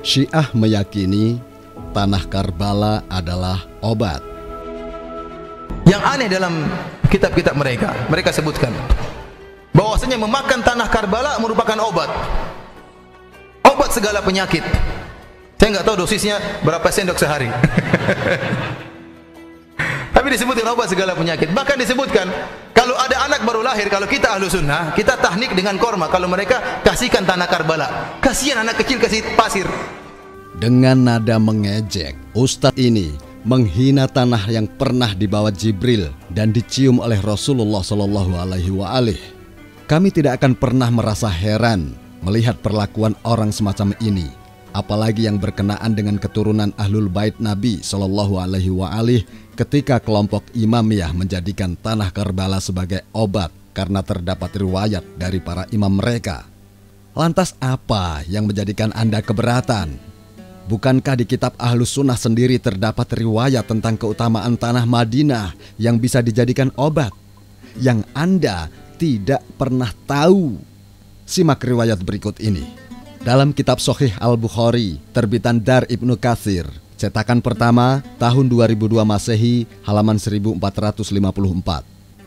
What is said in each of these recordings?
Syiah meyakini tanah Karbala adalah obat. Yang aneh dalam kitab-kitab mereka sebutkan bahwasanya memakan tanah Karbala merupakan obat segala penyakit. Saya nggak tahu dosisnya berapa sendok sehari. Tapi disebutkan obat segala penyakit. Bahkan disebutkan kalau ada anak baru lahir, kalau kita ahlu sunnah, kita tahnik dengan korma. Kalau mereka kasihkan tanah Karbala, kasihan anak kecil kasih pasir. Dengan nada mengejek, Ustadz ini menghina tanah yang pernah dibawa Jibril dan dicium oleh Rasulullah SAW. Kami tidak akan pernah merasa heran melihat perlakuan orang semacam ini, apalagi yang berkenaan dengan keturunan Ahlul Bait Nabi SAW, ketika kelompok Imamiyah menjadikan tanah Karbala sebagai obat karena terdapat riwayat dari para imam mereka. Lantas apa yang menjadikan Anda keberatan? Bukankah di kitab Ahlus Sunnah sendiri terdapat riwayat tentang keutamaan tanah Madinah yang bisa dijadikan obat, yang Anda tidak pernah tahu? Simak riwayat berikut ini. Dalam kitab Sahih Al-Bukhari, terbitan Dar Ibnu Katsir, cetakan pertama tahun 2002 Masehi, halaman 1454.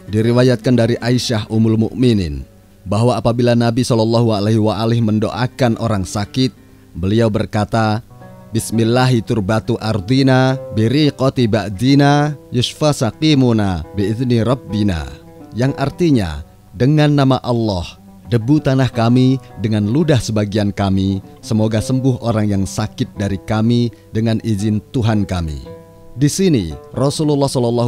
Diriwayatkan dari Aisyah Ummul Mukminin bahwa apabila Nabi SAW mendoakan orang sakit, beliau berkata, Bismillahi turbatu ardina biriqati ba'dina yushfa saqimuna bi'izni rabbina, yang artinya dengan nama Allah, debu tanah kami dengan ludah sebagian kami, semoga sembuh orang yang sakit dari kami dengan izin Tuhan kami. Di sini Rasulullah SAW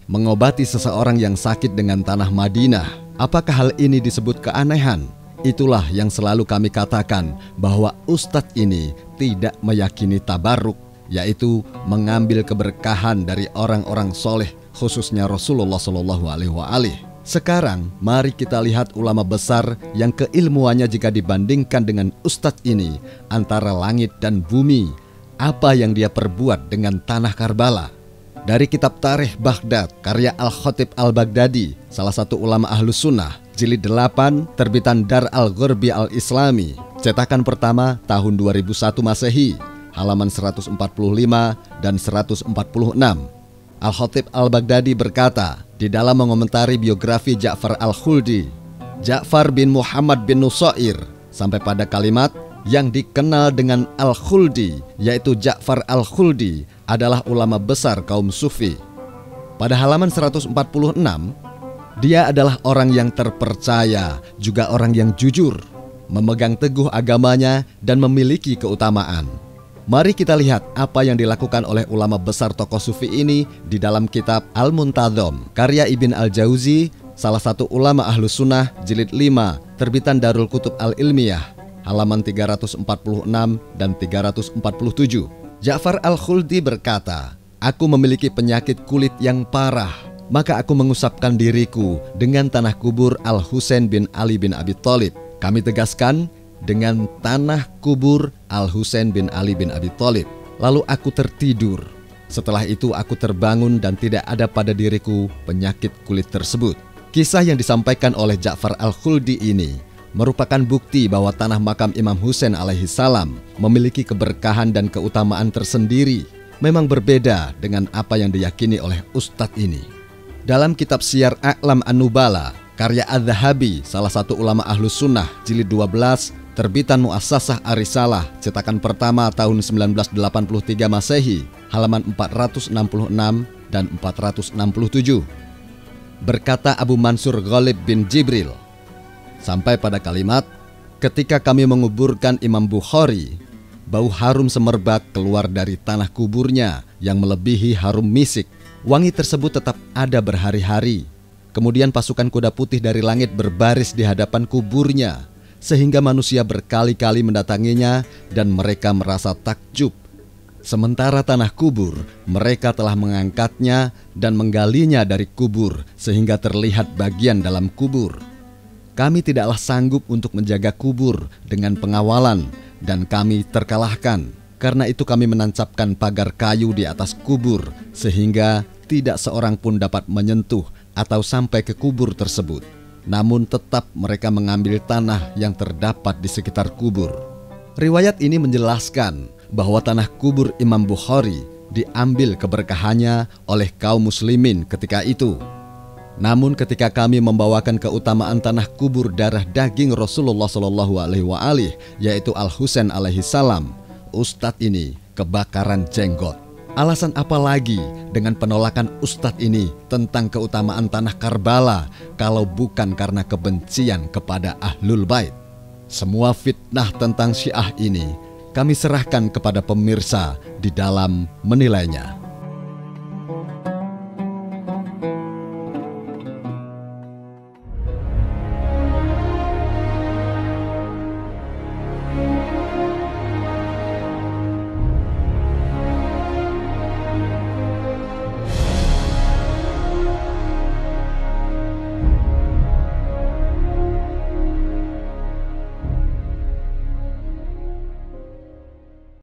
mengobati seseorang yang sakit dengan tanah Madinah. Apakah hal ini disebut keanehan? Itulah yang selalu kami katakan, bahwa Ustadz ini tidak meyakini tabarruk, yaitu mengambil keberkahan dari orang-orang soleh, khususnya Rasulullah SAW. Sekarang mari kita lihat ulama besar yang keilmuannya jika dibandingkan dengan Ustadz ini, antara langit dan bumi. Apa yang dia perbuat dengan tanah Karbala? Dari kitab Tarikh Baghdad, karya Al-Khatib Al-Baghdadi, salah satu ulama Ahlus Sunnah, jilid 8, terbitan Dar Al-Ghurbi Al-Islami, cetakan pertama tahun 2001 Masehi, halaman 145 dan 146. Al-Khatib Al-Baghdadi berkata, di dalam mengomentari biografi Ja'far Al-Khuldi, Ja'far bin Muhammad bin Nusair, sampai pada kalimat yang dikenal dengan Al-Khuldi, yaitu Ja'far Al-Khuldi adalah ulama besar kaum Sufi. Pada halaman 146, dia adalah orang yang terpercaya, juga orang yang jujur, memegang teguh agamanya dan memiliki keutamaan. Mari kita lihat apa yang dilakukan oleh ulama besar tokoh Sufi ini di dalam kitab Al-Muntadham, karya Ibn Al-Jauzi, salah satu ulama Ahlus Sunnah, jilid 5, terbitan Darul Kutub Al-Ilmiyah, halaman 346 dan 347. Ja'far Al-Khuldi berkata, aku memiliki penyakit kulit yang parah, maka aku mengusapkan diriku dengan tanah kubur Al-Husain bin Ali bin Abi Thalib. Kami tegaskan, dengan tanah kubur Al-Husain bin Ali bin Abi Thalib. Lalu aku tertidur. Setelah itu aku terbangun dan tidak ada pada diriku penyakit kulit tersebut. Kisah yang disampaikan oleh Ja'far Al-Khuldi ini merupakan bukti bahwa tanah makam Imam Husain alaihi salam memiliki keberkahan dan keutamaan tersendiri. Memang berbeda dengan apa yang diyakini oleh Ustadz ini. Dalam kitab Siyar A'lam An-Nubala, karya Adz-Dzahabi, salah satu ulama Ahlus Sunnah, jilid 12, terbitan Muassasah Ar-Risalah, cetakan pertama tahun 1983 Masehi, halaman 466 dan 467. Berkata Abu Mansur Ghalib bin Jibril, sampai pada kalimat, ketika kami menguburkan Imam Bukhari, bau harum semerbak keluar dari tanah kuburnya yang melebihi harum misik. Wangi tersebut tetap ada berhari-hari. Kemudian pasukan kuda putih dari langit berbaris di hadapan kuburnya, sehingga manusia berkali-kali mendatanginya dan mereka merasa takjub. Sementara tanah kubur, mereka telah mengangkatnya dan menggalinya dari kubur sehingga terlihat bagian dalam kubur. Kami tidaklah sanggup untuk menjaga kubur dengan pengawalan, dan kami terkalahkan. Karena itu kami menancapkan pagar kayu di atas kubur sehingga tidak seorang pun dapat menyentuh atau sampai ke kubur tersebut. Namun tetap mereka mengambil tanah yang terdapat di sekitar kubur. Riwayat ini menjelaskan bahwa tanah kubur Imam Bukhari diambil keberkahannya oleh kaum muslimin ketika itu. Namun ketika kami membawakan keutamaan tanah kubur darah daging Rasulullah SAW, yaitu Al-Husain alaihi salam, Ustadz ini kebakaran jenggot. Alasan apa lagi dengan penolakan Ustadz ini tentang keutamaan tanah Karbala kalau bukan karena kebencian kepada Ahlul Bait? Semua fitnah tentang Syiah ini kami serahkan kepada pemirsa di dalam menilainya.